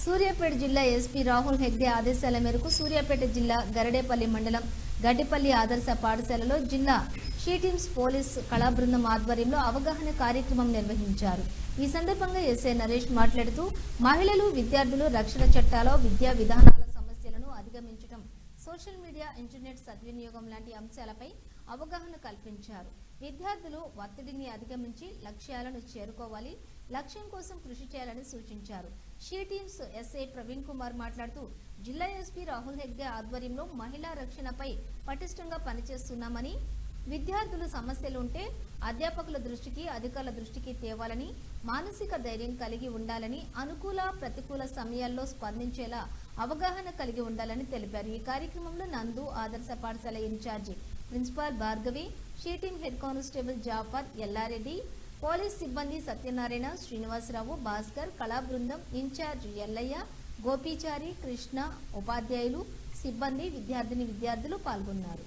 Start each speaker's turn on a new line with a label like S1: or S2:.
S1: సూర్యాపేట జిల్లా ఎస్పీ రాహుల్ హెగ్డే ఆదేశాల మేరకు సూర్యాపేట జిల్లా గరడేపల్లి మండలం గడ్డిపల్లి ఆదర్శ పాఠశాలలో జిల్లా షీటిమ్స్ పోలీస్ కళా బృందం ఆధ్వర్యంలో అవగాహన కార్యక్రమం నిర్వహించారు. ఈ సందర్భంగా ఎస్ఐ నరేష్ మాట్లాడుతూ మహిళలు, విద్యార్థులు రక్షణ చట్టాల, విద్యా విధానాల సమస్యలను అధిగమించడం, సోషల్ మీడియా, ఇంటర్నెట్ సద్వినియోగం లాంటి అంశాలపై అవగాహన కల్పించారు. విద్యార్థులు ఒత్తిడిని అధిగమించి లక్ష్యాలను చేరుకోవాలి, లక్ష్యం కోసం కృషి చేయాలని సూచించారు. షీటీమ్స్ ఎస్ఐ ప్రవీణ్ కుమార్ మాట్లాడుతూ జిల్లా ఎస్పీ రాహుల్ హెగ్డే ఆధ్వర్యంలో మహిళా రక్షణపై పటిష్టంగా పనిచేస్తున్నామని, విద్యార్థులు సమస్యలు ఉంటే అధ్యాపకుల దృష్టికి, అధికారుల దృష్టికి తేవాలని, మానసిక ధైర్యం కలిగి ఉండాలని, అనుకూల ప్రతికూల సమయాల్లో స్పందించేలా అవగాహన కలిగి ఉండాలని తెలిపారు. ఈ కార్యక్రమంలో నందు ఆదర్శ పాఠశాల ఇన్ఛార్జి ప్రిన్సిపాల్ భార్గవి, షీటింగ్ head constable Jafar, Yellareddy, police సిబ్బంది సత్యనారాయణ, శ్రీనివాసరావు, భాస్కర్, కళా బృందం ఇన్ఛార్జ్ ఎల్లయ్య, గోపీచారి, కృష్ణ, ఉపాధ్యాయులు, సిబ్బంది, విద్యార్థిని, విద్యార్థులు పాల్గొన్నారు.